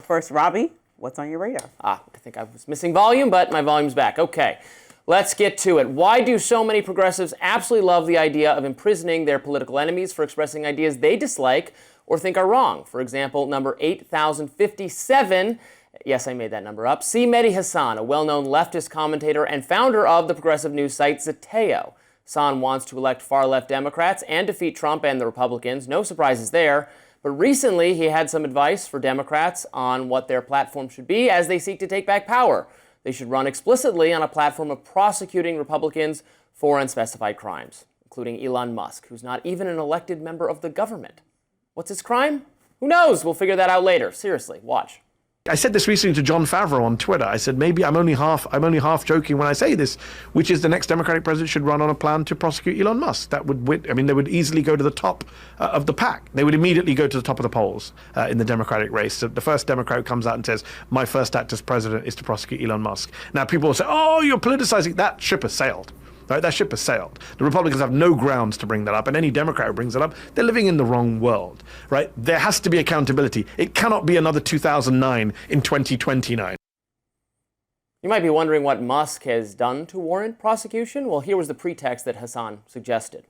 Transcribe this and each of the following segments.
first, Robby, what's on your radar? I think I was missing volume, but my volume's back. Okay, let's get to it. Why do so many progressives absolutely love the idea of imprisoning their political enemies for expressing ideas they dislike or think are wrong? For example, number 8,057, yes, I made that number up. See Mehdi Hasan, a well-known leftist commentator and founder of the progressive news site Zateo. Hasan wants to elect far-left Democrats and defeat Trump and the Republicans. No surprises there. But recently, he had some advice for Democrats on what their platform should be as they seek to take back power. They should run explicitly on a platform of prosecuting Republicans for unspecified crimes, including Elon Musk, who's not even an elected member of the government. What's his crime? Who knows? We'll figure that out later. Seriously, watch. I said this recently to John Favreau on Twitter. I said, maybe I'm only half joking when I say this, which is the next Democratic president should run on a plan to prosecute Elon Musk. That would, they would easily go to the top of the pack. They would immediately go to the top of the polls in the Democratic race. So the first Democrat who comes out and says, my first act as president is to prosecute Elon Musk. Now people will say, oh, you're politicizing. That ship has sailed. Right, that ship has sailed. The Republicans have no grounds to bring that up, and any Democrat who brings it up, they're living in the wrong world. Right? There has to be accountability. It cannot be another 2009 in 2029. You might be wondering what Musk has done to warrant prosecution. Well, here was the pretext that Hasan suggested.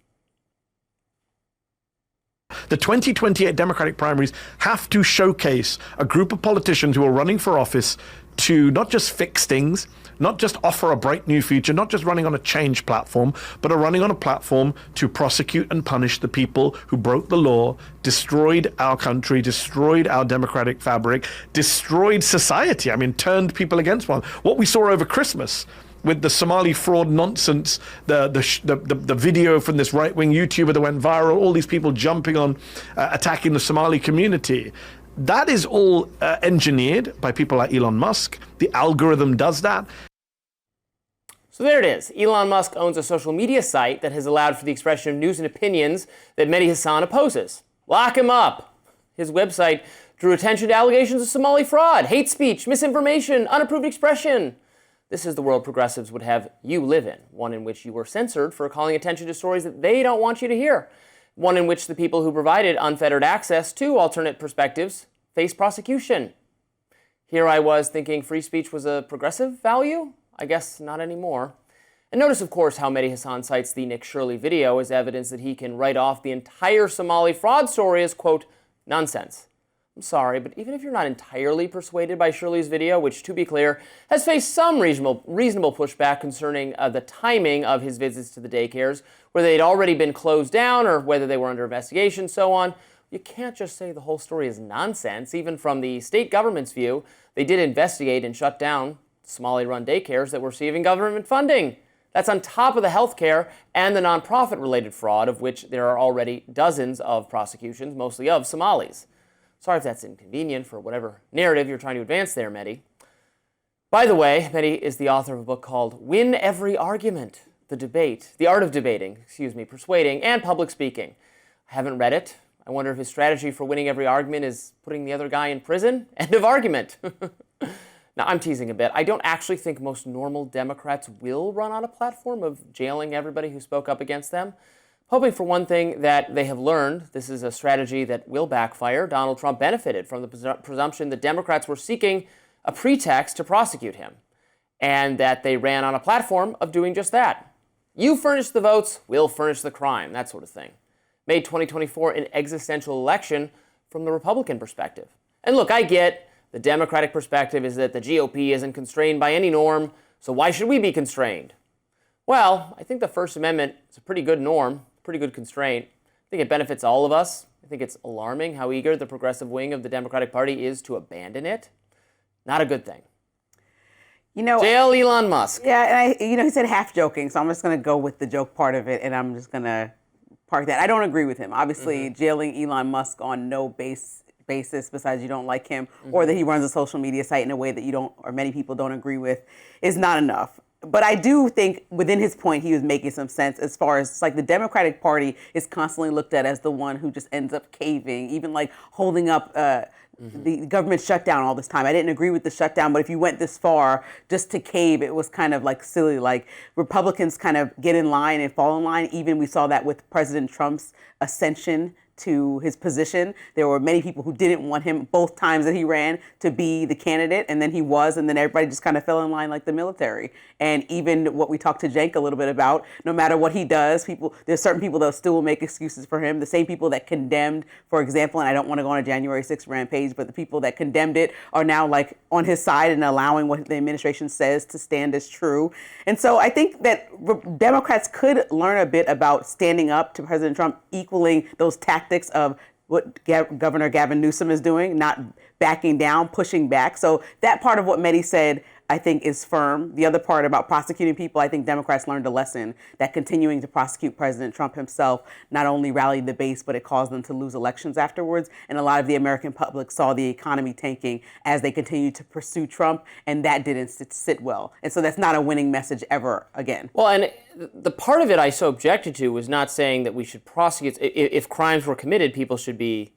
The 2028 Democratic primaries have to showcase a group of politicians who are running for office to not just fix things, not just offer a bright new future, not just running on a change platform, but are running on a platform to prosecute and punish the people who broke the law, destroyed our country, destroyed our democratic fabric, destroyed society. I mean, turned people against one. What we saw over Christmas with the Somali fraud nonsense, the video from this right-wing YouTuber that went viral, all these people jumping on, attacking the Somali community. That is all engineered by people like Elon Musk. The algorithm does that. So there it is. Elon Musk owns a social media site that has allowed for the expression of news and opinions that Mehdi Hasan opposes. Lock him up. His website drew attention to allegations of Somali fraud, hate speech, misinformation, unapproved expression. This is the world progressives would have you live in, one in which you were censored for calling attention to stories that they don't want you to hear, one in which the people who provided unfettered access to alternate perspectives face prosecution. Here I was thinking free speech was a progressive value? I guess not anymore. And notice, of course, how Mehdi Hasan cites the Nick Shirley video as evidence that he can write off the entire Somali fraud story as, quote, nonsense. I'm sorry, but even if you're not entirely persuaded by Shirley's video, which, to be clear, has faced some reasonable pushback concerning the timing of his visits to the daycares, where they'd already been closed down or whether they were under investigation, so on, you can't just say the whole story is nonsense. Even from the state government's view, they did investigate and shut down Somali-run daycares that were receiving government funding. That's on top of the healthcare and the nonprofit-related fraud, of which there are already dozens of prosecutions, mostly of Somalis. Sorry if that's inconvenient for whatever narrative you're trying to advance there, Mehdi. By the way, Mehdi is the author of a book called Win Every Argument, The Art of Debating, Persuading, and Public Speaking. I haven't read it. I wonder if his strategy for winning every argument is putting the other guy in prison? End of argument. Now, I'm teasing a bit. I don't actually think most normal Democrats will run on a platform of jailing everybody who spoke up against them. Hoping for one thing that they have learned, this is a strategy that will backfire. Donald Trump benefited from the presumption that Democrats were seeking a pretext to prosecute him, and that they ran on a platform of doing just that. You furnish the votes, we'll furnish the crime, that sort of thing. Made 2024 an existential election from the Republican perspective. And look, I get the Democratic perspective is that the GOP isn't constrained by any norm, so why should we be constrained? Well, I think the First Amendment is a pretty good norm, pretty good constraint. I think it benefits all of us. I think it's alarming how eager the progressive wing of the Democratic Party is to abandon it. Not a good thing. Jail Elon Musk. Yeah, and he said half joking, so I'm just going to go with the joke part of it, and I'm just going to park that. I don't agree with him. Obviously, jailing Elon Musk on no basis besides you don't like him, or that he runs a social media site in a way that you don't, or many people don't agree with, is not enough. But I do think within his point, he was making some sense as far as like the Democratic Party is constantly looked at as the one who just ends up caving, even like holding up the government shutdown all this time. I didn't agree with the shutdown, but if you went this far just to cave, it was kind of like silly. Like Republicans kind of get in line and fall in line. Even we saw that with President Trump's ascension to his position. There were many people who didn't want him both times that he ran to be the candidate, and then he was, and then everybody just kind of fell in line like the military. And even what we talked to Cenk a little bit about, no matter what he does, there's certain people that still will make excuses for him. The same people that condemned, for example, and I don't want to go on a January 6th rampage, but the people that condemned it are now like on his side and allowing what the administration says to stand as true. And so I think that Democrats could learn a bit about standing up to President Trump, equaling those tactics of what Governor Gavin Newsom is doing, not backing down, pushing back. So that part of what Mehdi said, I think, is firm. The other part about prosecuting people, I think Democrats learned a lesson that continuing to prosecute President Trump himself not only rallied the base, but it caused them to lose elections afterwards. And a lot of the American public saw the economy tanking as they continued to pursue Trump, and that didn't sit well. And so that's not a winning message ever again. Well, and the part of it I so objected to was not saying that we should prosecute. If crimes were committed, people should be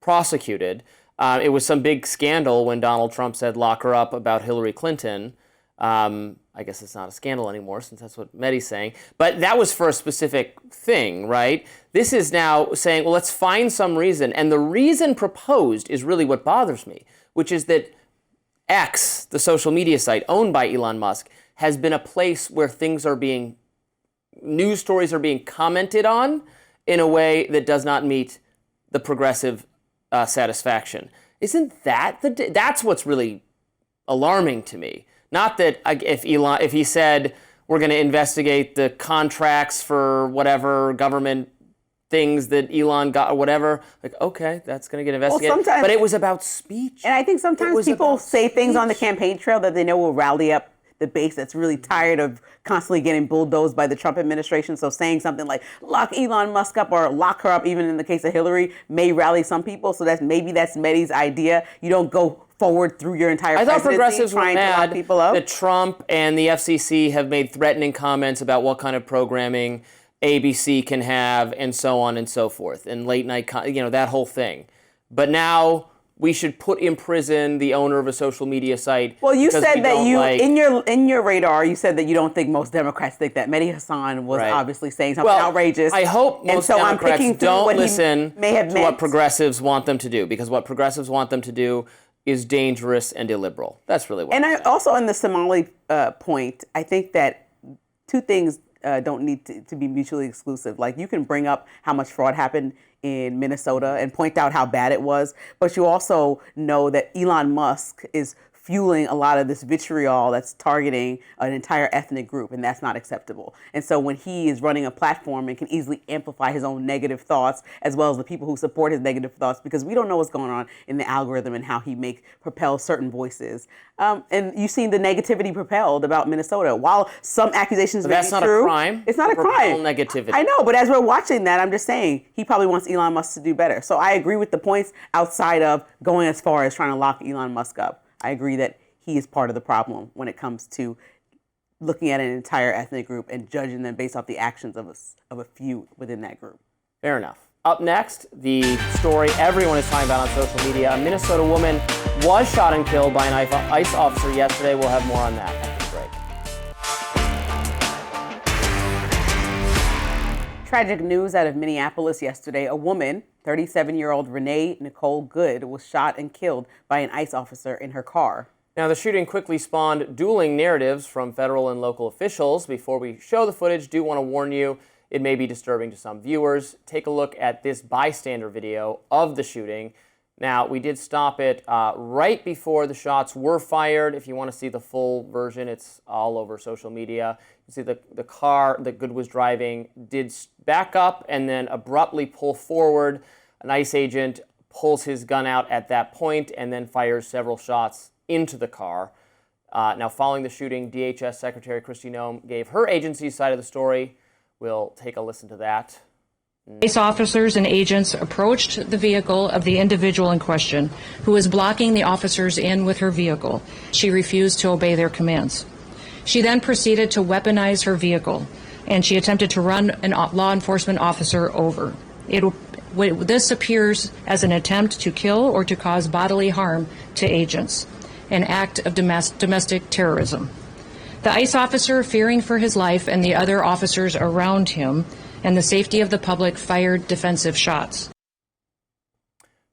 prosecuted. It was some big scandal when Donald Trump said lock her up about Hillary Clinton. I guess it's not a scandal anymore since that's what Mehdi's saying. But that was for a specific thing, right? This is now saying, well, let's find some reason. And the reason proposed is really what bothers me, which is that X, the social media site owned by Elon Musk, has been a place where news stories are being commented on in a way that does not meet the progressive satisfaction. Isn't that's what's really alarming to me? Not that if he said we're going to investigate the contracts for whatever government things that Elon got or whatever, like, okay, that's going to get investigated. Well, but it was about speech. And I think sometimes people say things on the campaign trail that they know will rally up the base that's really tired of constantly getting bulldozed by the Trump administration. So saying something like lock Elon Musk up or lock her up, even in the case of Hillary, may rally some people. So that's Mehdi's idea. You don't go forward through your entire presidency. I thought progressives were trying to lock mad people up. that Trump and the FCC have made threatening comments about what kind of programming ABC can have and so on and so forth, and late night, that whole thing. But now we should put in prison the owner of a social media site. Well, you said that in your radar, you said that you don't think most Democrats think that. Mehdi Hasan was obviously saying something outrageous. I hope most Democrats don't listen to what progressives want them to do, because what progressives want them to do is dangerous and illiberal. That's really what. And I also, on the Somali point, I think that two things don't need to be mutually exclusive. Like, you can bring up how much fraud happened in Minnesota and point out how bad it was, but you also know that Elon Musk is fueling a lot of this vitriol that's targeting an entire ethnic group, and that's not acceptable. And so when he is running a platform and can easily amplify his own negative thoughts, as well as the people who support his negative thoughts, because we don't know what's going on in the algorithm and how he propels certain voices. And you've seen the negativity propelled about Minnesota. While some accusations may be true, that's not a crime. It's not a crime. Negativity. I know, but as we're watching that, I'm just saying he probably wants Elon Musk to do better. So I agree with the points outside of going as far as trying to lock Elon Musk up. I agree that he is part of the problem when it comes to looking at an entire ethnic group and judging them based off the actions of a few within that group. Fair enough. Up next, the story everyone is talking about on social media. A Minnesota woman was shot and killed by an ICE officer yesterday. We'll have more on that after the break. Tragic news out of Minneapolis yesterday. A woman, 37-year-old Renee Nicole Good, was shot and killed by an ICE officer in her car. Now, the shooting quickly spawned dueling narratives from federal and local officials. Before we show the footage, do want to warn you, it may be disturbing to some viewers. Take a look at this bystander video of the shooting. Now, we did stop it right before the shots were fired. If you want to see the full version, it's all over social media. You see the car that Good was driving did back up and then abruptly pull forward. An ICE agent pulls his gun out at that point and then fires several shots into the car. Now, following the shooting, DHS Secretary Kristi Noem gave her agency's side of the story. We'll take a listen to that. ICE officers and agents approached the vehicle of the individual in question, who was blocking the officers in with her vehicle. She refused to obey their commands. She then proceeded to weaponize her vehicle, and she attempted to run a law enforcement officer over. This appears as an attempt to kill or to cause bodily harm to agents, an act of domestic terrorism. The ICE officer, fearing for his life and the other officers around him and the safety of the public, fired defensive shots.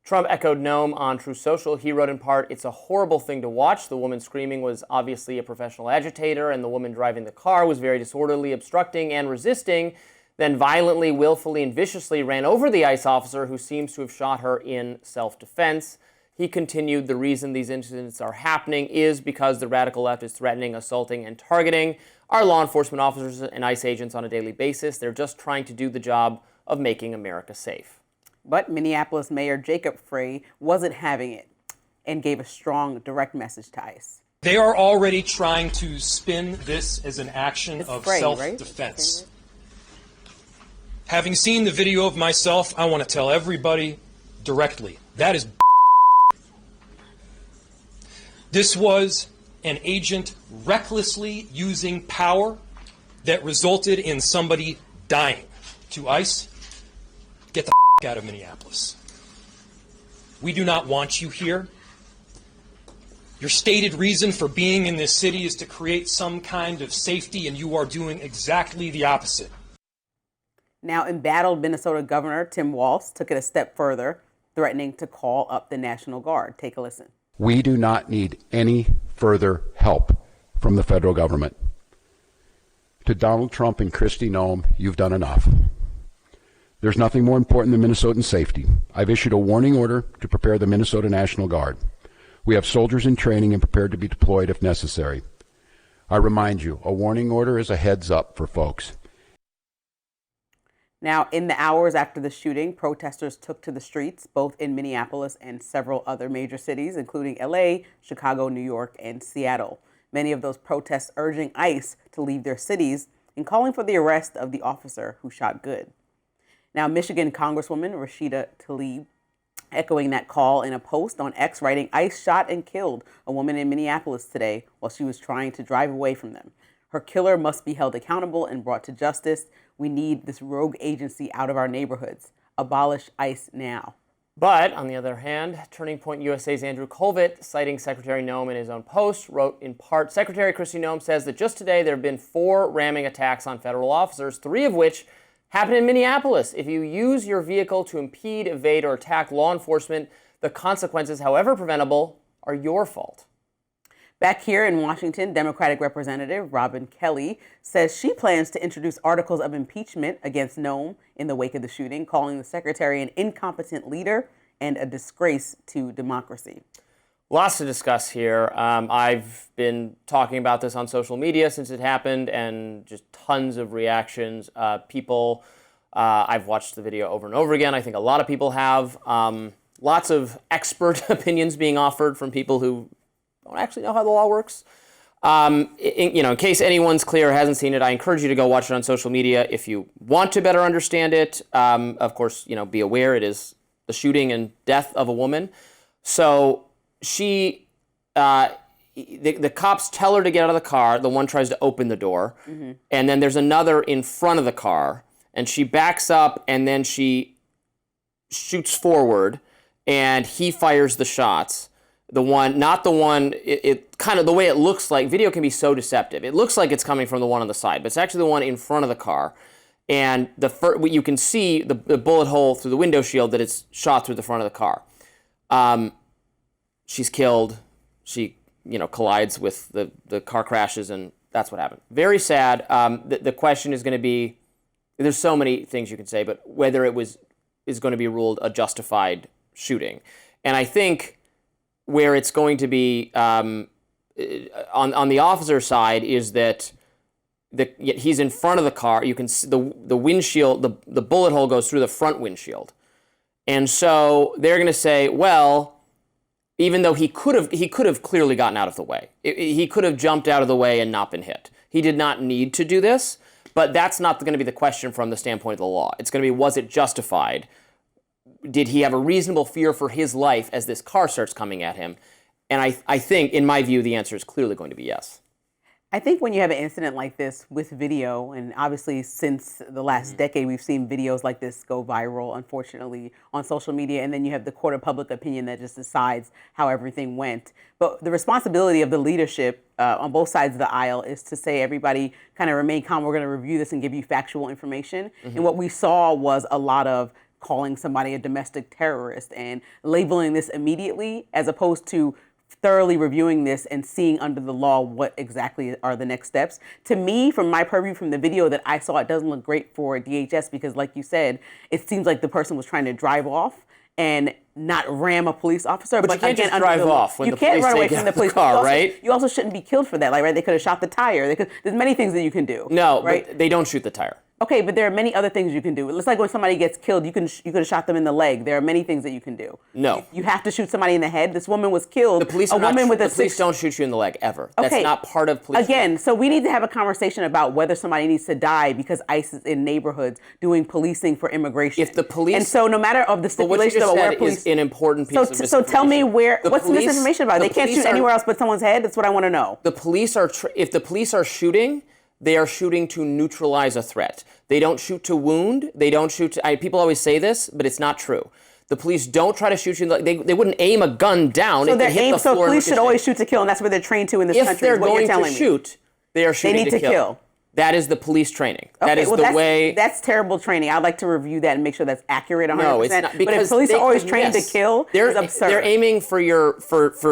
Trump echoed Noam on Truth Social. He wrote in part, "It's a horrible thing to watch. The woman screaming was obviously a professional agitator, and the woman driving the car was very disorderly, obstructing and resisting, then violently, willfully, and viciously ran over the ICE officer who seems to have shot her in self-defense." He continued, "The reason these incidents are happening is because the radical left is threatening, assaulting, and targeting our law enforcement officers and ICE agents on a daily basis. They're just trying to do the job of making America safe." But Minneapolis Mayor Jacob Frey wasn't having it and gave a strong, direct message to ICE. They are already trying to spin this as an action of Frey, self-defense. right? Having seen the video of myself, I want to tell everybody directly, that is This was an agent recklessly using power that resulted in somebody dying. To ICE, get the out of Minneapolis. We do not want you here. Your stated reason for being in this city is to create some kind of safety, and you are doing exactly the opposite. Now, embattled Minnesota Governor Tim Walz took it a step further, threatening to call up the National Guard. Take a listen. We do not need any further help from the federal government. To Donald Trump and Kristi Noem, you've done enough. There's nothing more important than Minnesotan safety. I've issued a warning order to prepare the Minnesota National Guard. We have soldiers in training and prepared to be deployed if necessary. I remind you, a warning order is a heads up for folks. Now, in the hours after the shooting, protesters took to the streets, both in Minneapolis and several other major cities, including LA, Chicago, New York, and Seattle. Many of those protests urging ICE to leave their cities and calling for the arrest of the officer who shot Good. Now, Michigan Congresswoman Rashida Tlaib echoing that call in a post on X, writing, "ICE shot and killed a woman in Minneapolis today while she was trying to drive away from them. Her killer must be held accountable and brought to justice. We need this rogue agency out of our neighborhoods. Abolish ICE now." But, on the other hand, Turning Point USA's Andrew Colvett, citing Secretary Noem in his own post, wrote in part, "Secretary Kristi Noem says that just today there have been 4 ramming attacks on federal officers, 3 of which happened in Minneapolis. If you use your vehicle to impede, evade, or attack law enforcement, the consequences, however preventable, are your fault." Back here in Washington, Democratic Representative Robin Kelly says she plans to introduce articles of impeachment against Noem in the wake of the shooting, calling the secretary an incompetent leader and a disgrace to democracy. Lots to discuss here. I've been talking about this on social media since it happened, and just tons of reactions. I've watched the video over and over again. I think a lot of people have. Lots of expert opinions being offered from people who don't actually know how the law works. In case anyone's clear or hasn't seen it, I encourage you to go watch it on social media if you want to better understand it. Of course, be aware it is the shooting and death of a woman. So the cops tell her to get out of the car. The one tries to open the door. Mm-hmm. And then there's another in front of the car. And she backs up and then she shoots forward and he fires the shots. The one, not the one, it kind of, the way it looks like, video can be so deceptive. It looks like it's coming from the one on the side, but it's actually the one in front of the car. And you can see the bullet hole through the window shield that it's shot through the front of the car. She's killed. She, collides with the car crashes, and that's what happened. Very sad. The question is going to be, there's so many things you can say, but whether is going to be ruled a justified shooting. And I think where it's going to be on the officer side is that he's in front of the car. You can see the windshield, the bullet hole goes through the front windshield. And so they're going to say, well, even though he could have clearly gotten out of the way. He could have jumped out of the way and not been hit. He did not need to do this, but that's not going to be the question from the standpoint of the law. It's going to be, was it justified? Did he have a reasonable fear for his life as this car starts coming at him? And I think, in my view, the answer is clearly going to be yes. I think when you have an incident like this with video, and obviously since the last decade, we've seen videos like this go viral, unfortunately, on social media, and then you have the court of public opinion that just decides how everything went. But the responsibility of the leadership on both sides of the aisle is to say, everybody kind of remain calm. We're going to review this and give you factual information. Mm-hmm. And what we saw was a lot of calling somebody a domestic terrorist and labeling this immediately, as opposed to thoroughly reviewing this and seeing under the law what exactly are the next steps. To me, from my purview, from the video that I saw, it doesn't look great for DHS because, like you said, it seems like the person was trying to drive off and not ram a police officer. But you can't just drive off when the police take you out of the car, right? You also shouldn't be killed for that. Like, right? They could have shot the tire. There's many things that you can do. No, right? But they don't shoot the tire. Okay, but there are many other things you can do. It's like when somebody gets killed, you could have shot them in the leg. There are many things that you can do. No. You have to shoot somebody in the head. This woman was killed. The police don't shoot you in the leg ever. Okay. That's not part of police. Again, so we need to have a conversation about whether somebody needs to die because ICE is in neighborhoods doing policing for immigration. If the police, and so no matter of the stipulation about where police is an important piece of misinformation. So tell me what's the misinformation about? They can't shoot anywhere else but someone's head. That's what I want to know. The police are if the police are shooting, they are shooting to neutralize a threat. They don't shoot to wound. They don't shoot to, people always say this, but it's not true. The police don't try to shoot you. They wouldn't aim a gun down. So police should always shoot to kill, and that's what they're trained to in this country. If they're going to shoot, they are shooting to kill. That is the police training. That is the way. That's terrible training. I'd like to review that and make sure that's accurate 100%. No, it's not. But if police are always trained to kill, it's absurd. They're aiming for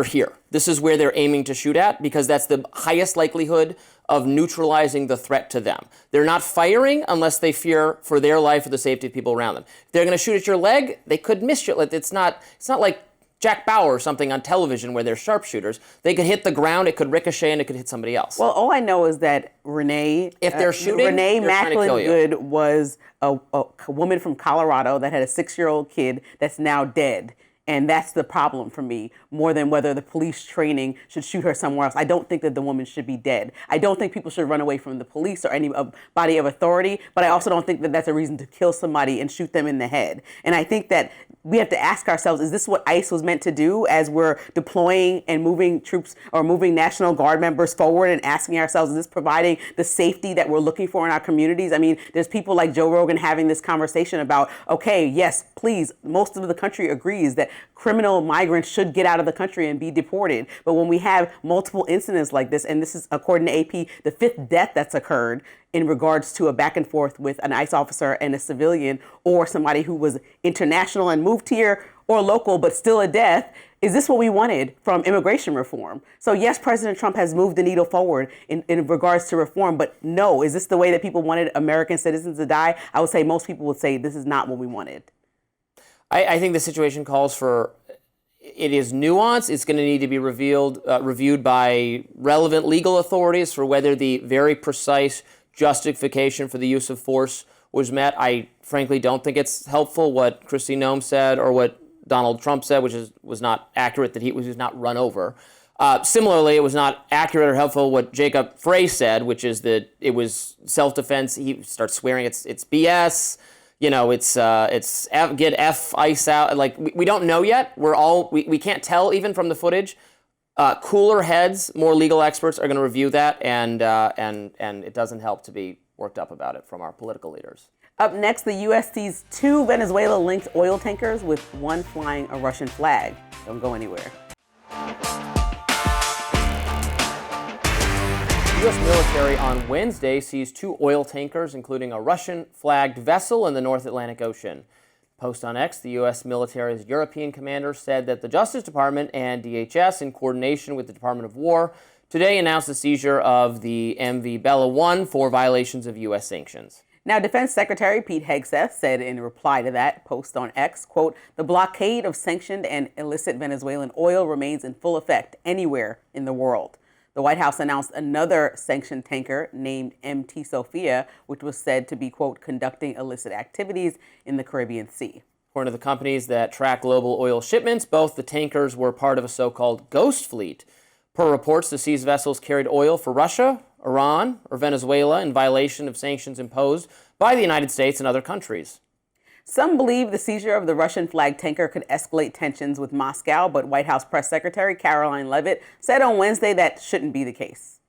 here. This is where they're aiming to shoot at because that's the highest likelihood of neutralizing the threat to them. They're not firing unless they fear for their life or the safety of people around them. If they're going to shoot at your leg, they could miss you. It's not like Jack Bauer or something on television where they're sharpshooters. They could hit the ground, it could ricochet, and it could hit somebody else. Well, all I know is that Renee Macklin-Good was a woman from Colorado that had a 6-year-old kid that's now dead. And that's the problem for me, more than whether the police training should shoot her somewhere else. I don't think that the woman should be dead. I don't think people should run away from the police or any body of authority, but I also don't think that that's a reason to kill somebody and shoot them in the head. And I think that we have to ask ourselves, is this what ICE was meant to do as we're deploying and moving troops or moving National Guard members forward, and asking ourselves, is this providing the safety that we're looking for in our communities? I mean, there's people like Joe Rogan having this conversation about, okay, yes, please, most of the country agrees that criminal migrants should get out of the country and be deported. But when we have multiple incidents like this, and this is, according to AP, the 5th death that's occurred in regards to a back and forth with an ICE officer and a civilian, or somebody who was international and moved here, or local, but still a death, is this what we wanted from immigration reform? So yes, President Trump has moved the needle forward in regards to reform, but no, is this the way that people wanted American citizens to die? I would say most people would say this is not what we wanted. I think the situation calls for, it is nuanced. It's going to need to be reviewed by relevant legal authorities for whether the very precise justification for the use of force was met. I frankly don't think it's helpful what Kristi Noem said or what Donald Trump said, which was not accurate, that he was not run over. Similarly, it was not accurate or helpful what Jacob Frey said, which is that it was self-defense. He starts swearing it's BS. You know, it's get ICE out. Like, we don't know yet. We can't tell even from the footage. Cooler heads, more legal experts are going to review that, and it doesn't help to be worked up about it from our political leaders. Up next, the U.S. sees 2 Venezuela-linked oil tankers with one flying a Russian flag. Don't go anywhere. The U.S. military on Wednesday seized 2 oil tankers, including a Russian-flagged vessel in the North Atlantic Ocean. Post on X, the U.S. military's European commander said that the Justice Department and DHS, in coordination with the Department of War, today announced the seizure of the MV Bella 1 for violations of U.S. sanctions. Now, Defense Secretary Pete Hegseth said in reply to that post on X, quote, "The blockade of sanctioned and illicit Venezuelan oil remains in full effect anywhere in the world." The White House announced another sanctioned tanker named MT Sophia, which was said to be, quote, conducting illicit activities in the Caribbean Sea. According to the companies that track global oil shipments, both the tankers were part of a so-called ghost fleet. Per reports, the seized vessels carried oil for Russia, Iran, or Venezuela in violation of sanctions imposed by the United States and other countries. Some believe the seizure of the Russian-flagged tanker could escalate tensions with Moscow, but White House Press Secretary Caroline Leavitt said on Wednesday that shouldn't be the case.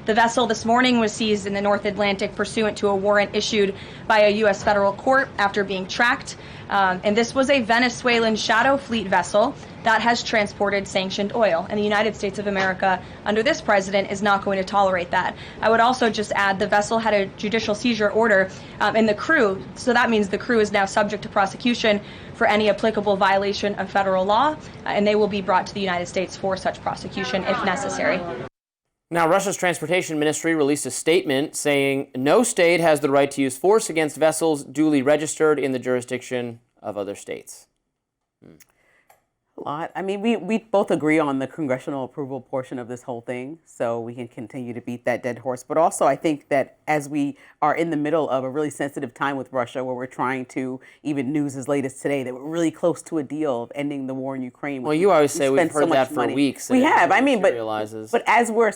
The vessel this morning was seized in the North Atlantic pursuant to a warrant issued by a U.S. federal court after being tracked. And this was a Venezuelan shadow fleet vessel that has transported sanctioned oil. And the United States of America, under this president, is not going to tolerate that. I would also just add the vessel had a judicial seizure order and the crew, so that means the crew is now subject to prosecution for any applicable violation of federal law, and they will be brought to the United States for such prosecution if necessary. Now, Russia's transportation ministry released a statement saying no state has the right to use force against vessels duly registered in the jurisdiction of other states. A lot. I mean, we both agree on the congressional approval portion of this whole thing, so we can continue to beat that dead horse. But also, I think that as we are in the middle of a really sensitive time with Russia, where we're trying to, even news as late as today, that we're really close to a deal of ending the war in Ukraine. Well, you always say we've heard that for weeks. We have. I mean, but as we're,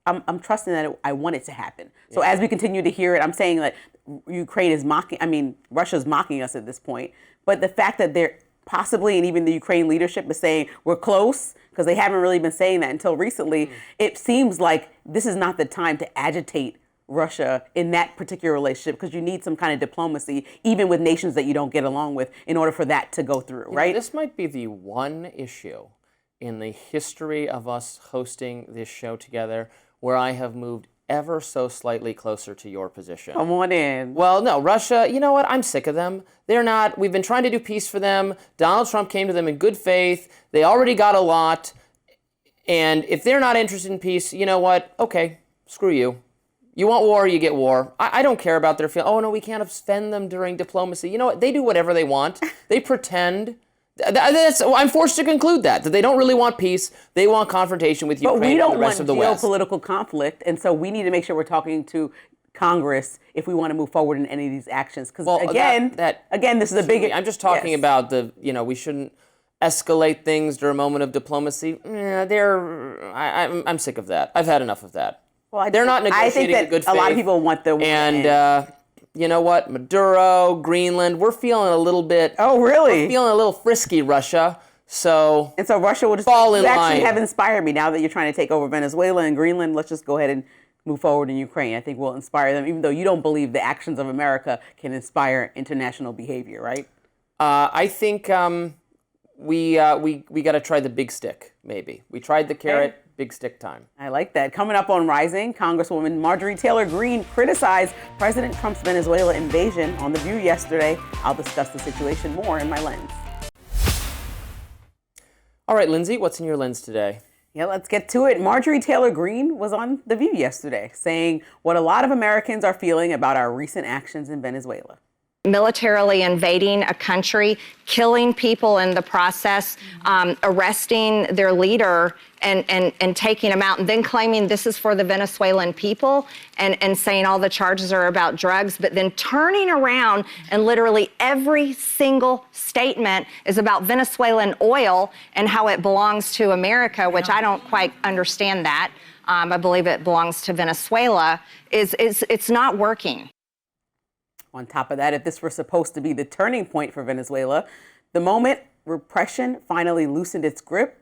I'm trusting that I want it to happen. So as we continue to hear it, I'm saying that Ukraine is mocking. I mean, Russia's mocking us at this point. But the fact that they're possibly, and even the Ukraine leadership is saying we're close, because they haven't really been saying that until recently, it seems like this is not the time to agitate Russia in that particular relationship, because you need some kind of diplomacy, even with nations that you don't get along with, in order for that to go through, right? This might be the one issue in the history of us hosting this show together where I have moved ever so slightly closer to your position. Come on in. Well, no, Russia, you know what? I'm sick of them. They're not. We've been trying to do peace for them. Donald Trump came to them in good faith. They already got a lot. And if they're not interested in peace, you know what? Okay, screw you. You want war, you get war. I don't care about their feelings. Oh, no, we can't offend them during diplomacy. You know what? They do whatever they want. They pretend. I'm forced to conclude that they don't really want peace. They want confrontation with Ukraine and the rest of the West. But we don't want geopolitical conflict, and so we need to make sure we're talking to Congress if we want to move forward in any of these actions. Because again, this is a big. I'm just talking about we shouldn't escalate things during a moment of diplomacy. I'm sick of that. I've had enough of that. Well, they're not negotiating in good faith. A lot of people want the and. You know what? Maduro, Greenland, we're feeling a little bit. Oh, really? We're feeling a little frisky, Russia. So Russia will just fall in line. You actually have inspired me now that you're trying to take over Venezuela and Greenland. Let's just go ahead and move forward in Ukraine. I think we'll inspire them, even though you don't believe the actions of America can inspire international behavior, right? I think we got to try the big stick. Maybe we tried the carrot. Big stick time. I like that. Coming up on Rising, Congresswoman Marjorie Taylor Greene criticized President Trump's Venezuela invasion on The View yesterday. I'll discuss the situation more in my lens. All right, Lindsay, what's in your lens today? Yeah, let's get to it. Marjorie Taylor Greene was on The View yesterday, saying what a lot of Americans are feeling about our recent actions in Venezuela. Militarily invading a country, killing people in the process, arresting their leader and taking him out, and then claiming this is for the Venezuelan people and saying all the charges are about drugs, but then turning around and literally every single statement is about Venezuelan oil and how it belongs to America, which I don't quite understand that. I believe it belongs to Venezuela. It's not working. On top of that, if this were supposed to be the turning point for Venezuela, the moment repression finally loosened its grip,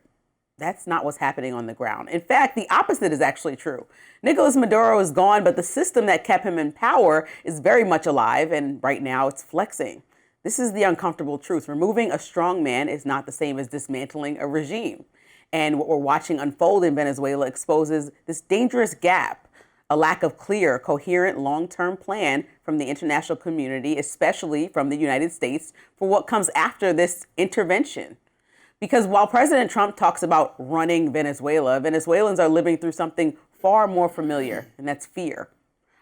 that's not what's happening on the ground. In fact, the opposite is actually true. Nicolas Maduro is gone, but the system that kept him in power is very much alive, and right now it's flexing. This is the uncomfortable truth. Removing a strong man is not the same as dismantling a regime. And what we're watching unfold in Venezuela exposes this dangerous gap, a lack of clear, coherent, long-term plan from the international community, especially from the United States, for what comes after this intervention. Because while President Trump talks about running Venezuela, Venezuelans are living through something far more familiar, and that's fear.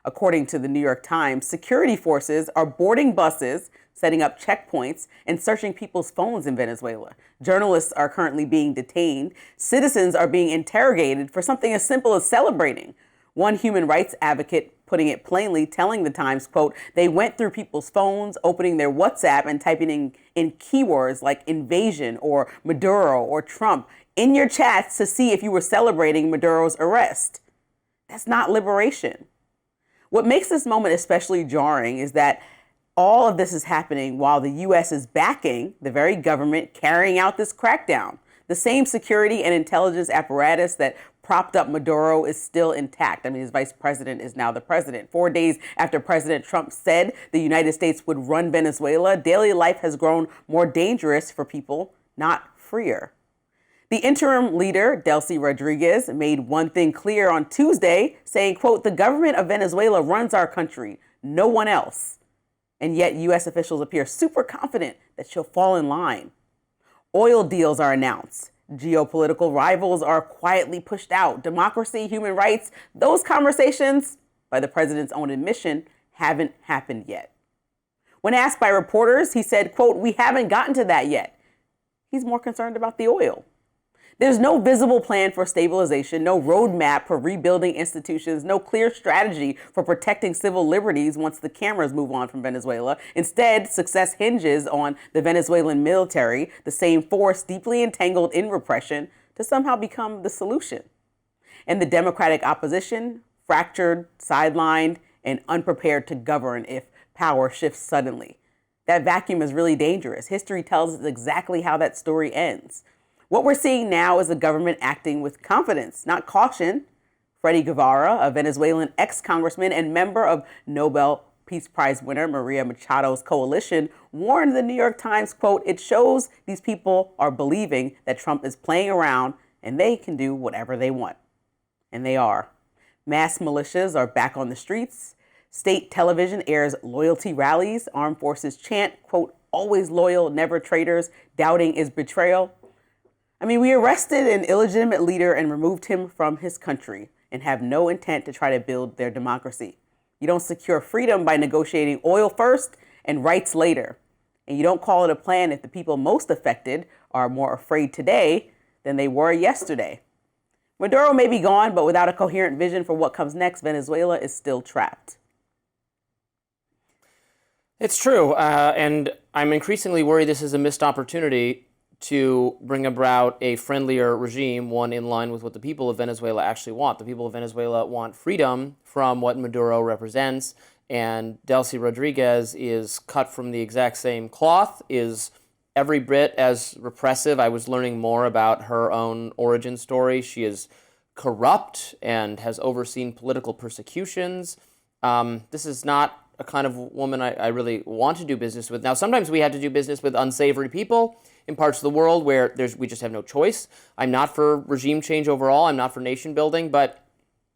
According to the New York Times, security forces are boarding buses, setting up checkpoints, and searching people's phones in Venezuela. Journalists are currently being detained. Citizens are being interrogated for something as simple as celebrating. One human rights advocate, putting it plainly, telling the Times, quote, they went through people's phones, opening their WhatsApp and typing in keywords like invasion or Maduro or Trump in your chats to see if you were celebrating Maduro's arrest. That's not liberation. What makes this moment especially jarring is that all of this is happening while the U.S. is backing the very government carrying out this crackdown. The same security and intelligence apparatus that propped up Maduro is still intact. I mean, his vice president is now the president. 4 days after President Trump said the United States would run Venezuela, daily life has grown more dangerous for people, not freer. The interim leader, Delcy Rodriguez, made one thing clear on Tuesday, saying, quote, "The government of Venezuela runs our country, no one else." And yet U.S. officials appear super confident that she'll fall in line. Oil deals are announced. Geopolitical rivals are quietly pushed out. Democracy, human rights, those conversations, by the president's own admission, haven't happened yet. When asked by reporters, he said, quote, "We haven't gotten to that yet." He's more concerned about the oil. There's no visible plan for stabilization, no roadmap for rebuilding institutions, no clear strategy for protecting civil liberties once the cameras move on from Venezuela. Instead, success hinges on the Venezuelan military, the same force deeply entangled in repression, to somehow become the solution. And the democratic opposition, fractured, sidelined, and unprepared to govern if power shifts suddenly. That vacuum is really dangerous. History tells us exactly how that story ends. What we're seeing now is the government acting with confidence, not caution. Freddy Guevara, a Venezuelan ex-congressman and member of Nobel Peace Prize winner Maria Machado's coalition, warned the New York Times, quote, "It shows these people are believing that Trump is playing around and they can do whatever they want." And they are. Mass militias are back on the streets. State television airs loyalty rallies. Armed forces chant, quote, "Always loyal, never traitors. Doubting is betrayal." I mean, we arrested an illegitimate leader and removed him from his country and have no intent to try to build their democracy. You don't secure freedom by negotiating oil first and rights later. And you don't call it a plan if the people most affected are more afraid today than they were yesterday. Maduro may be gone, but without a coherent vision for what comes next, Venezuela is still trapped. It's true, and I'm increasingly worried this is a missed opportunity to bring about a friendlier regime, one in line with what the people of Venezuela actually want. The people of Venezuela want freedom from what Maduro represents, and Delcy Rodriguez is cut from the exact same cloth, is every bit as repressive. I was learning more about her own origin story. She is corrupt and has overseen political persecutions. This is not a kind of woman I really want to do business with. Now, sometimes we have to do business with unsavory people in parts of the world where we just have no choice. I'm not for regime change overall. I'm not for nation building, but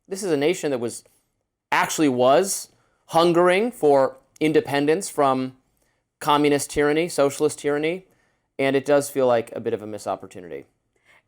this is a nation that was hungering for independence from communist tyranny, socialist tyranny, and it does feel like a bit of a missed opportunity.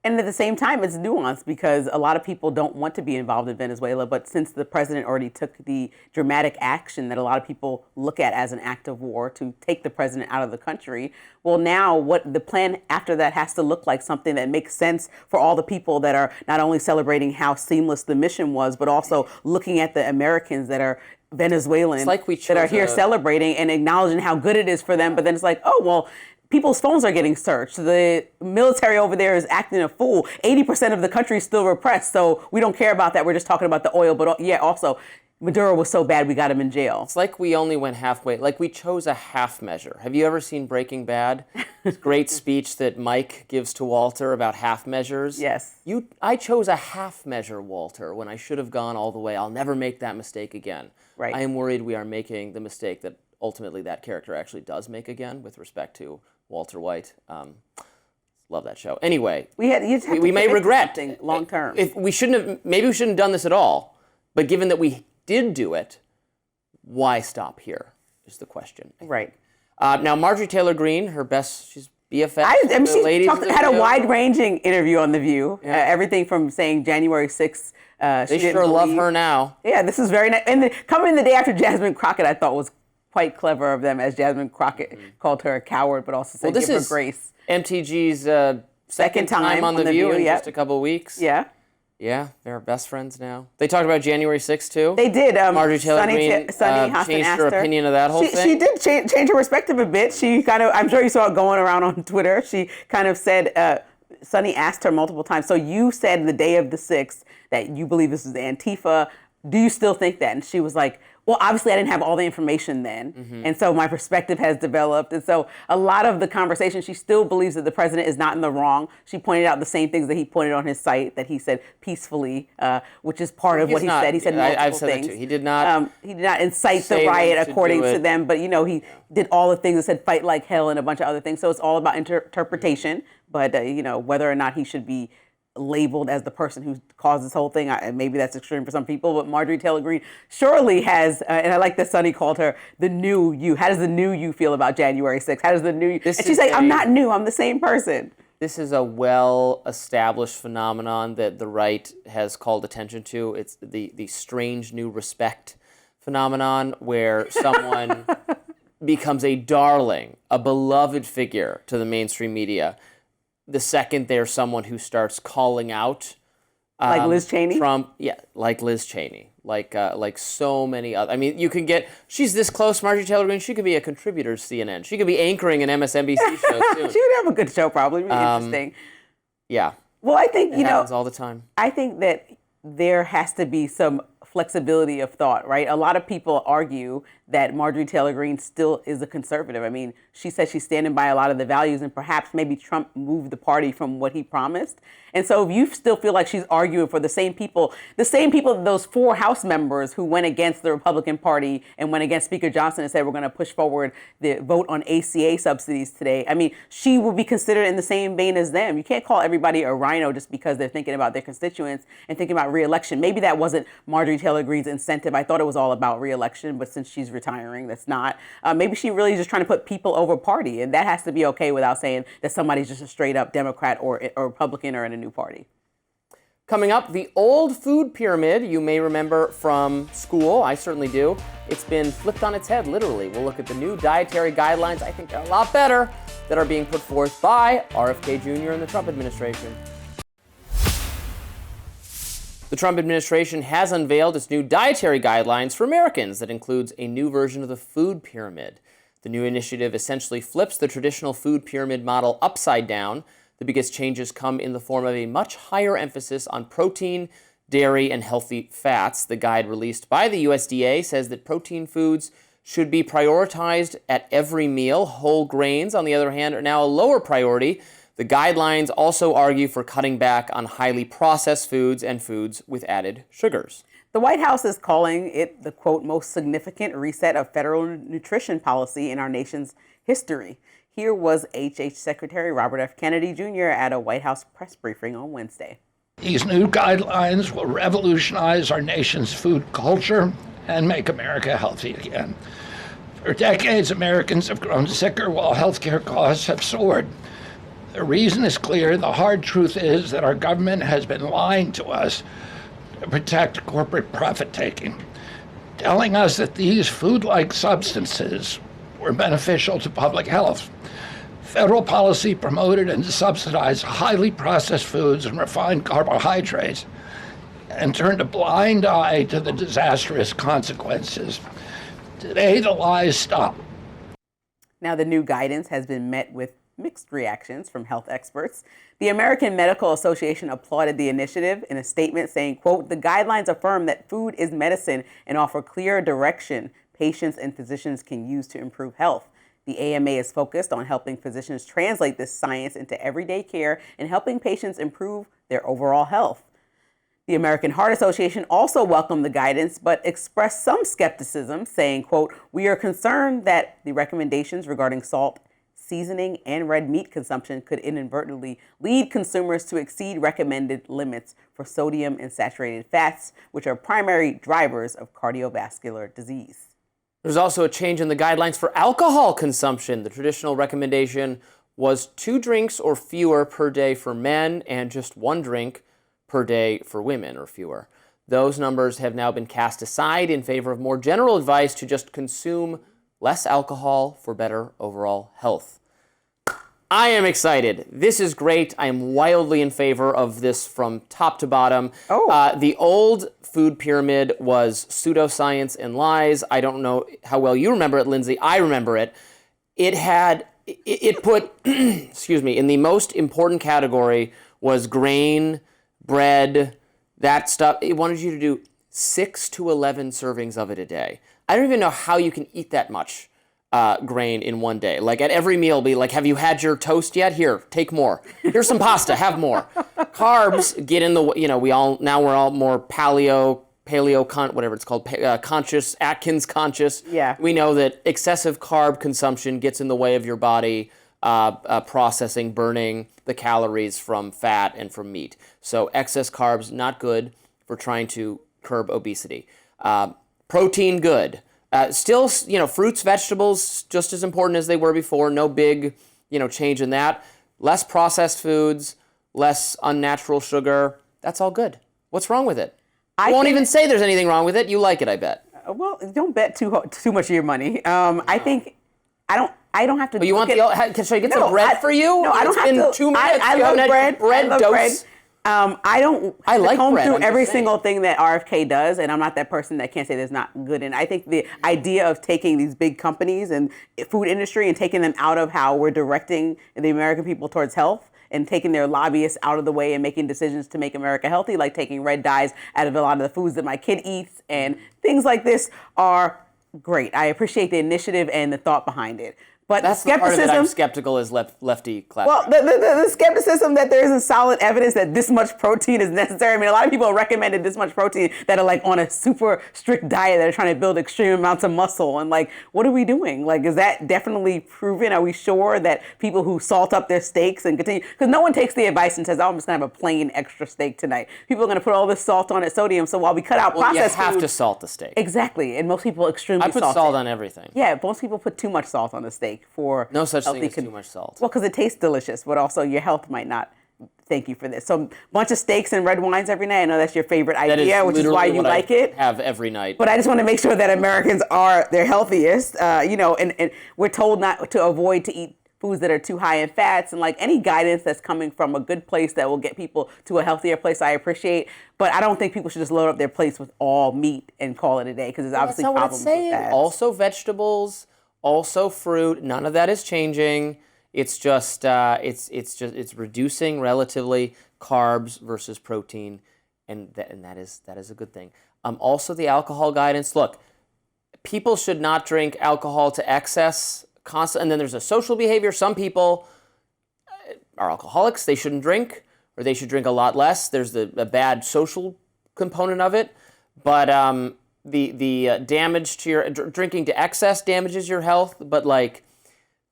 And at the same time, it's nuanced because a lot of people don't want to be involved in Venezuela, but since the president already took the dramatic action that a lot of people look at as an act of war to take the president out of the country, well, now what the plan after that has to look like something that makes sense for all the people that are not only celebrating how seamless the mission was, but also looking at the Americans that are Venezuelan that are here celebrating and acknowledging how good it is for them. But then it's like, oh, well, people's phones are getting searched. The military over there is acting a fool. 80% of the country is still repressed, so we don't care about that. We're just talking about the oil. But yeah, also, Maduro was so bad we got him in jail. It's like we only went halfway. Like we chose a half measure. Have you ever seen Breaking Bad? This great speech that Mike gives to Walter about half measures. Yes. I chose a half measure, Walter, when I should have gone all the way. I'll never make that mistake again. Right. I am worried we are making the mistake that ultimately that character actually does make again with respect to Walter White. Love that show. Anyway, we may regret long term. Maybe we shouldn't have done this at all. But given that we did do it, why stop here is the question. Right. Now, Marjorie Taylor Greene, she's BFF. She had a wide-ranging interview on The View. Yeah. Everything from saying January 6th. They sure love her now. Yeah, this is very nice. And coming the day after Jasmine Crockett, I thought was quite clever of them, as Jasmine Crockett called her a coward, but also said give her grace. MTG's second time on The View in just a couple of weeks. Yeah. Yeah, they're best friends now. They talked about January 6th, too. They did. Marjorie Taylor Greene changed her opinion of that whole thing. She did change her perspective a bit. She kind of, I'm sure you saw it going around on Twitter. She kind of said, Sonny asked her multiple times, so you said the day of the 6th that you believe this is Antifa. Do you still think that? And she was like, Well, obviously, I didn't have all the information then. And so my perspective has developed. And so a lot of the conversation, she still believes that the president is not in the wrong. She pointed out the same things that he pointed on his site, that he said peacefully, which is part of what he said. He said multiple I've said things. That too. He did not incite the riot according to them. But, he did all the things that said fight like hell and a bunch of other things. So it's all about interpretation. But, whether or not he should be labeled as the person who caused this whole thing. Maybe that's extreme for some people, but Marjorie Taylor Greene surely has, and I like that Sonny called her the new you. How does the new you feel about January 6th? How does the new you? And she's like, I'm not new. I'm the same person. This is a well-established phenomenon that the right has called attention to. It's the strange new respect phenomenon, where someone becomes a darling, a beloved figure to the mainstream media the second there's someone who starts calling out, like Liz Cheney, Trump, like Liz Cheney, like so many other. I mean, you can get. She's this close, Marjorie Taylor Greene. She could be a contributor to CNN. She could be anchoring an MSNBC show soon. She would have a good show, probably. Really interesting. Yeah. Well, I think it happens all the time. I think that there has to be some flexibility of thought, right? A lot of people argue that Marjorie Taylor Greene still is a conservative. I mean, she says she's standing by a lot of the values, and perhaps maybe Trump moved the party from what he promised. And so if you still feel like she's arguing for the same people, those 4 House members who went against the Republican Party and went against Speaker Johnson and said, we're going to push forward the vote on ACA subsidies today. I mean, she would be considered in the same vein as them. You can't call everybody a rhino just because they're thinking about their constituents and thinking about re-election. Maybe that wasn't Marjorie Taylor Greene's incentive. I thought it was all about re-election, but since she's retiring, that's not. Maybe she really is just trying to put people over party, and that has to be okay without saying that somebody's just a straight up Democrat or Republican or in a new party. Coming up, the old food pyramid you may remember from school. I certainly do. It's been flipped on its head, literally. We'll look at the new dietary guidelines. I think they're a lot better, that are being put forth by RFK Jr. and the Trump administration. The Trump administration has unveiled its new dietary guidelines for Americans that includes a new version of the food pyramid. The new initiative essentially flips the traditional food pyramid model upside down. The biggest changes come in the form of a much higher emphasis on protein, dairy, and healthy fats. The guide released by the USDA says that protein foods should be prioritized at every meal. Whole grains, on the other hand, are now a lower priority. The guidelines also argue for cutting back on highly processed foods and foods with added sugars. The White House is calling it the, quote, most significant reset of federal nutrition policy in our nation's history. Here was HH Secretary Robert F. Kennedy Jr. at a White House press briefing on Wednesday. These new guidelines will revolutionize our nation's food culture and make America healthy again. For decades, Americans have grown sicker while healthcare costs have soared. The reason is clear. The hard truth is that our government has been lying to us to protect corporate profit-taking, telling us that these food-like substances were beneficial to public health. Federal policy promoted and subsidized highly processed foods and refined carbohydrates and turned a blind eye to the disastrous consequences. Today, the lies stop. Now, the new guidance has been met with mixed reactions from health experts. The American Medical Association applauded the initiative in a statement saying, quote, the guidelines affirm that food is medicine and offer clear direction patients and physicians can use to improve health. The AMA is focused on helping physicians translate this science into everyday care and helping patients improve their overall health. The American Heart Association also welcomed the guidance, but expressed some skepticism, saying, quote, we are concerned that the recommendations regarding salt, seasoning, and red meat consumption could inadvertently lead consumers to exceed recommended limits for sodium and saturated fats, which are primary drivers of cardiovascular disease. There's also a change in the guidelines for alcohol consumption. The traditional recommendation was 2 drinks or fewer per day for men and just 1 drink per day for women or fewer. Those numbers have now been cast aside in favor of more general advice to just consume less alcohol for better overall health. I am excited. This is great. I am wildly in favor of this from top to bottom. The old food pyramid was pseudoscience and lies. I don't know how well you remember it, Lindsay. I remember it. It put, excuse me, in the most important category was grain, bread, that stuff. It wanted you to do 6 to 11 servings of it a day. I don't even know how you can eat that much grain in one day. Like at every meal, be like, have you had your toast yet? Here, take more. Here's some pasta, have more. Carbs get in the, we're all more paleo, whatever it's called, conscious, Atkins conscious. Yeah. We know that excessive carb consumption gets in the way of your body processing, burning the calories from fat and from meat. So excess carbs, not good for trying to curb obesity. Protein, good. Still, fruits, vegetables, just as important as they were before. No big, change in that. Less processed foods, less unnatural sugar. That's all good. What's wrong with it? I won't even say there's anything wrong with it. You like it, I bet. Well, don't bet too much of your money. I think I don't have to. But you want should I get some bread for you? No, I don't have to. 2 minutes. I love bread. Bread I love dose. bread. I don't I like comb bread, through I'm every just saying. single thing that RFK does, and I'm not that person that can't say there's not good in it. I think the idea of taking these big companies and food industry and taking them out of how we're directing the American people towards health and taking their lobbyists out of the way and making decisions to make America healthy, like taking red dyes out of a lot of the foods that my kid eats and things like this are great. I appreciate the initiative and the thought behind it. But That's the part of it I'm skeptical is lefty clap. Well, the skepticism that there isn't solid evidence that this much protein is necessary. I mean, a lot of people recommended this much protein that are like on a super strict diet that are trying to build extreme amounts of muscle. And like, what are we doing? Like, is that definitely proven? Are we sure that people who salt up their steaks and continue, because no one takes the advice and says, oh, I'm just gonna have a plain extra steak tonight. People are gonna put all this salt on it, sodium. So while we cut out processed you have food, to salt the steak. Exactly, and most people extremely I put salt salt it. on everything. Yeah, most people put too much salt on the steak for No such thing healthy as too much salt. Well, because it tastes delicious, but also your health might not thank you for this. So, bunch of steaks and red wines every night. I know that's your favorite idea, which is why you like it. Have every night. But I just want to make sure that Americans are their healthiest. And we're told not to avoid to eat foods that are too high in fats, and like any guidance that's coming from a good place that will get people to a healthier place, I appreciate. But I don't think people should just load up their plates with all meat and call it a day, because there's obviously that's not problems what it's saying. with that. Also vegetables, also fruit. None of that is changing. It's just it's reducing relatively carbs versus protein, and that is a good thing. Also the alcohol guidance. Look, people should not drink alcohol to excess. And then there's a social behavior. Some people are alcoholics. They shouldn't drink, or they should drink a lot less. There's a bad social component of it. But the damage to your drinking to excess damages your health. But like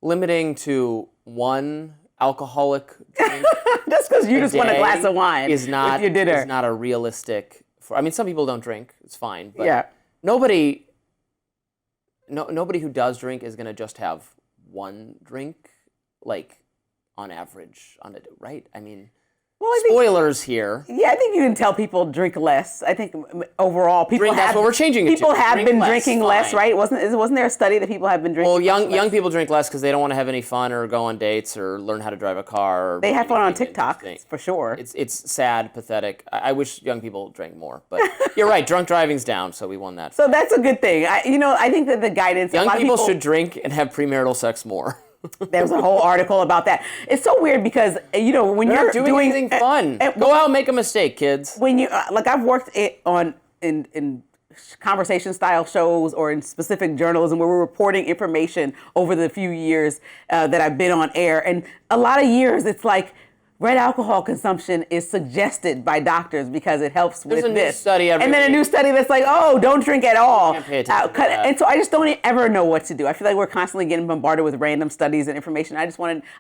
limiting to one alcoholic drink just because you just want a glass of wine is not with your dinner. Is not a realistic. I mean, some people don't drink. It's fine. But Yeah. Nobody who does drink is going to just have one drink, like, on average, right? I mean, spoilers here. Yeah, I think you can tell people drink less. I think overall people That's what we're changing it to. People have Drink been less, drinking less, fine. right? Wasn't there a study that people have been drinking? Well, less? young people drink less because they don't want to have any fun or go on dates or learn how to drive a car. Or They have fun on anything TikTok, interesting. for sure. It's sad, pathetic. I wish young people drank more, but you're right. Drunk driving's down, so we won that. So that's a good thing. I think that the guidance. Young a lot people of should drink and have premarital sex more. There was a whole article about that. It's so weird because when You're you're not doing anything fun. Go out and make a mistake, kids. When you I've worked in conversation style shows or in specific journalism where we're reporting information over the few years that I've been on air, and a lot of years it's like red alcohol consumption is suggested by doctors because it helps with There's a new this. study every and then a week. new study that's like, oh, don't drink at all. Can't pay attention to that. And so I just don't ever know what to do. I feel like we're constantly getting bombarded with random studies and information. I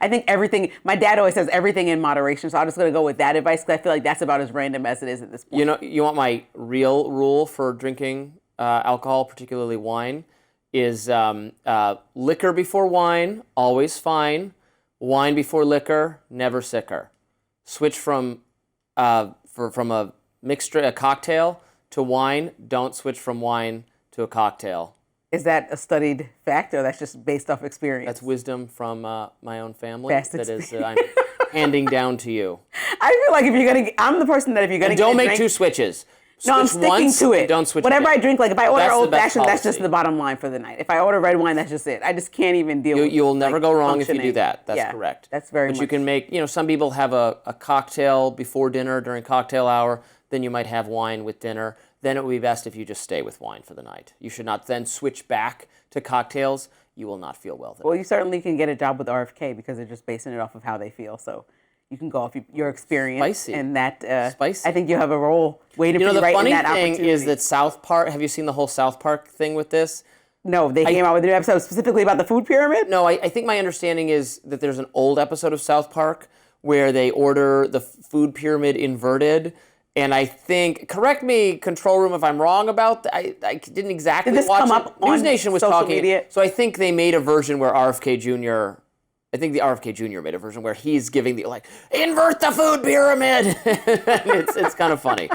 think everything, my dad always says everything in moderation, so I'm just going to go with that advice because I feel like that's about as random as it is at this point. You want my real rule for drinking alcohol, particularly wine, is liquor before wine, always fine. Wine before liquor, never sicker. Switch from a cocktail to wine. Don't switch from wine to a cocktail. Is that a studied fact, or that's just based off experience? That's wisdom from my own family. Past that is I'm handing down to you. I feel like if you're gonna, I'm the person that if you're gonna And don't make drink, two switches. No, I'm Switch sticking once to and it. Don't switch. Whatever again. I drink, like if I order That's the old best fashioned, that's just policy. the bottom line for the night. If I order red wine, that's just it. I just can't even deal with. You will never go wrong if you do functioning. that. That's Yeah, correct. That's very But much. you can make, some people have a cocktail before dinner during cocktail hour. Then you might have wine with dinner. then it would be best if you just stay with wine for the night. You should not then switch back to cocktails. You will not feel well. Well, you certainly can get a job with RFK because they're just basing it off of how they feel. So you can go off your experience. Spicy. And that, Spicy. I think you have a role waiting for you right in that opportunity. The funny thing is that South Park, have you seen the whole South Park thing with this? No, they came out with a new episode specifically about the food pyramid? No, I think my understanding is that there's an old episode of South Park where they order the food pyramid inverted. And I think, correct me, Control Room, if I'm wrong about that. I didn't exactly watch it. Did this come up on News Nation was social talking. media? So I think they made a version where RFK Jr. I think the RFK Jr. made a version where he's giving the, like, invert the food pyramid. it's kind of funny.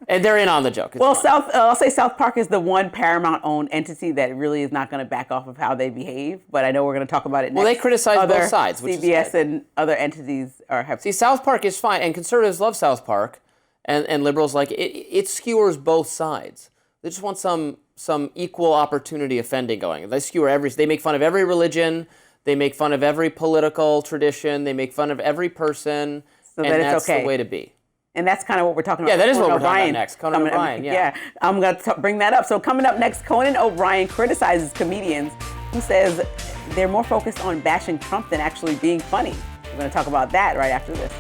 And they're in on the joke. It's well, funny. I'll say South Park is the one Paramount-owned entity that really is not going to back off of how they behave. But I know we're going to talk about it next. Well, they criticize both sides, which CBS is good. and other entities have. See, South Park is fine, and conservatives love South Park, and liberals like it. It skewers both sides. They just want some equal opportunity offending going. They skewer they make fun of every religion. They make fun of every political tradition. They make fun of every person, So and that's okay. the way to be. And that's kind of what we're talking about. Yeah, that is what Conan we're talking about O'Brien next. Conan O'Brien, yeah. I'm going to bring that up. So coming up next, Conan O'Brien criticizes comedians who says they're more focused on bashing Trump than actually being funny. We're going to talk about that right after this.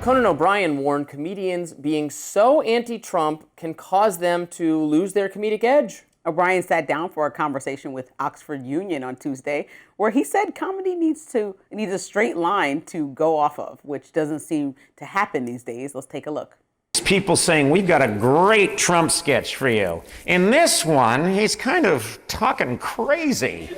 Conan O'Brien warned comedians being so anti-Trump can cause them to lose their comedic edge. O'Brien sat down for a conversation with Oxford Union on Tuesday, where he said comedy needs a straight line to go off of, which doesn't seem to happen these days. Let's take a look. People saying, we've got a great Trump sketch for you. In this one, he's kind of talking crazy.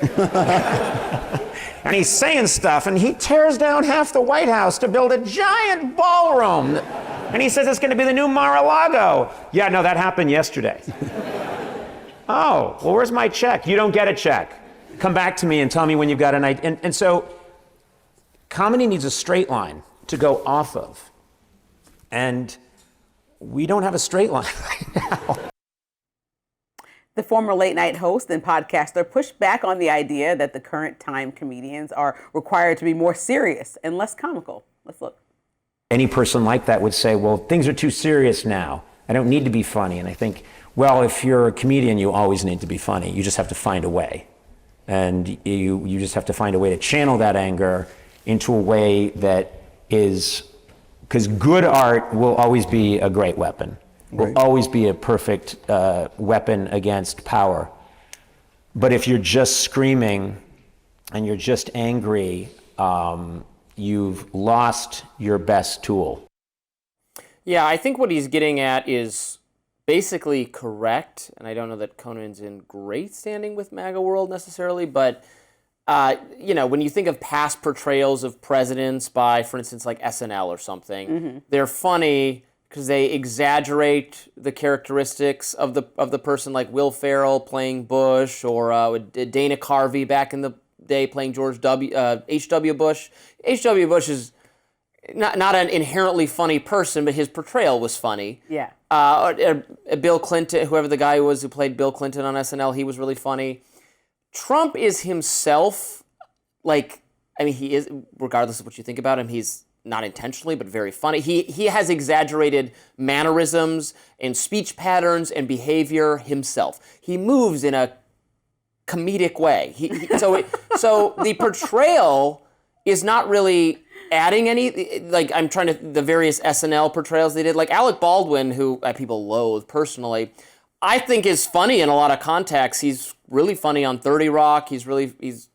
And he's saying stuff, and he tears down half the White House to build a giant ballroom. And he says it's going to be the new Mar-a-Lago. Yeah, no, that happened yesterday. Oh, well, where's my check? You don't get a check. Come back to me and tell me when you've got an idea. And so comedy needs a straight line to go off of. And we don't have a straight line right now. The former late-night host and podcaster pushed back on the idea that the current time comedians are required to be more serious and less comical. Let's look. Any person like that would say, well, things are too serious now. I don't need to be funny. And I think, well, if you're a comedian, you always need to be funny. You just have to find a way. And you just have to find a way to channel that anger into a way that is, because good art will always be a great weapon. Will always be a perfect weapon against power. But if you're just screaming and you're just angry, you've lost your best tool. Yeah, I think what he's getting at is basically correct, and I don't know that Conan's in great standing with MAGA world necessarily, but when you think of past portrayals of presidents by, for instance, like SNL or something, they're funny because they exaggerate the characteristics of the person, like Will Ferrell playing Bush, or Dana Carvey back in the day playing H.W. Bush. H.W. Bush is not an inherently funny person, but his portrayal was funny. Yeah. Bill Clinton, whoever the guy was who played Bill Clinton on SNL, he was really funny. Trump is himself, he is, regardless of what you think about him, he's not intentionally, but very funny. He has exaggerated mannerisms and speech patterns and behavior himself. He moves in a comedic way. So the portrayal is not really adding any, the various SNL portrayals they did, like Alec Baldwin, who people loathe personally, I think is funny in a lot of contexts. He's really funny on 30 Rock. He's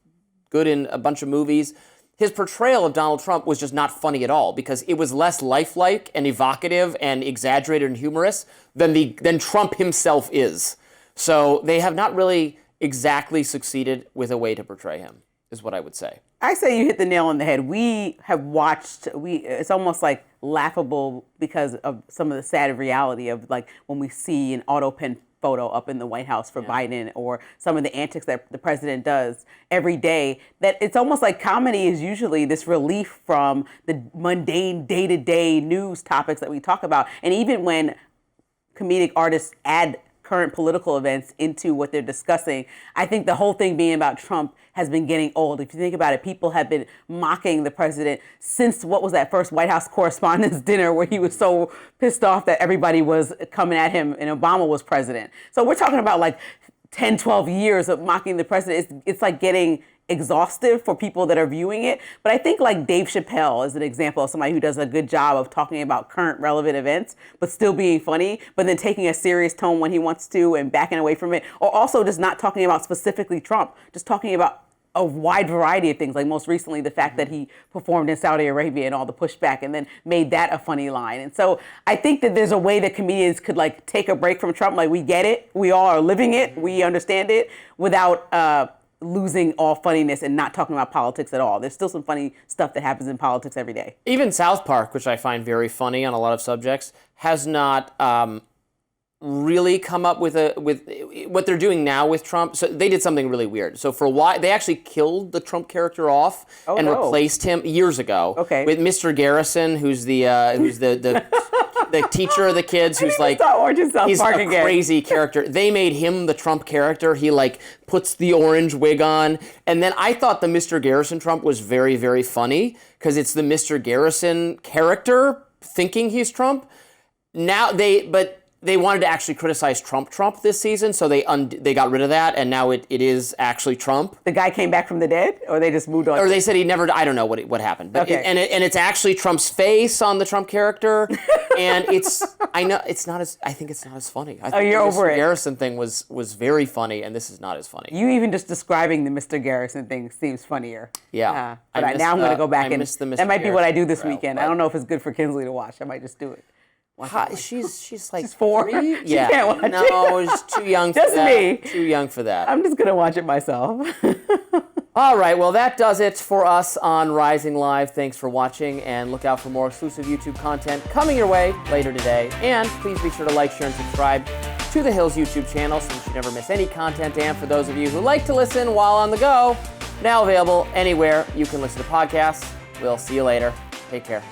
good in a bunch of movies. His portrayal of Donald Trump was just not funny at all because it was less lifelike and evocative and exaggerated and humorous than Trump himself is. So they have not really exactly succeeded with a way to portray him, is what I would say. I say you hit the nail on the head. We have watched, it's almost like laughable because of some of the sad reality of like when we see an auto pen photo up in the White House for Biden, or some of the antics that the president does every day, that it's almost like comedy is usually this relief from the mundane day-to-day news topics that we talk about. And even when comedic artists add current political events into what they're discussing. I think the whole thing being about Trump has been getting old. If you think about it, people have been mocking the president since, what was that first White House Correspondents' Dinner where he was so pissed off that everybody was coming at him and Obama was president. So we're talking about like 10, 12 years of mocking the president. It's like getting exhaustive for people that are viewing it. But I think like Dave Chappelle is an example of somebody who does a good job of talking about current relevant events, but still being funny, but then taking a serious tone when he wants to and backing away from it. Or also just not talking about specifically Trump, just talking about a wide variety of things, like most recently the fact that he performed in Saudi Arabia and all the pushback and then made that a funny line. And so I think that there's a way that comedians could like take a break from Trump, like we get it, we all are living it, we understand it, without losing all funniness and not talking about politics at all. There's still some funny stuff that happens in politics every day. Even South Park, which I find very funny on a lot of subjects, has not really come up with what they're doing now with Trump. So they did something really weird. So for a while, they actually killed the Trump character off and replaced him years ago with Mr. Garrison, who's the teacher of the kids, who's like he's a crazy character. They made him the Trump character. He like puts the orange wig on, and then I thought the Mr. Garrison Trump was very, very funny because it's the Mr. Garrison character thinking he's Trump. Now they wanted to actually criticize Trump this season, so they got rid of that, and now it is actually Trump. The guy came back from the dead, or they just moved on? Or they said he never. I don't know what happened, but and it's actually Trump's face on the Trump character, and I know it's not as. I think it's not as funny. I think you're the over Mr. it. Garrison thing was very funny, and this is not as funny. You even just describing the Mr. Garrison thing seems funnier. Yeah, but now I'm going to go back and that might be what I do this Garrison weekend. I don't know if it's good for Kinsley to watch. I might just do it. She's like 4. 3? She can't watch no, she's too young for just that. me. Too young for that. I'm just going to watch it myself. All right, well, that does it for us on Rising Live. Thanks for watching, and look out for more exclusive YouTube content coming your way later today. And please be sure to like, share, and subscribe to The Hill's YouTube channel so that you never miss any content. And for those of you who like to listen while on the go, now available anywhere you can listen to podcasts. We'll see you later. Take care.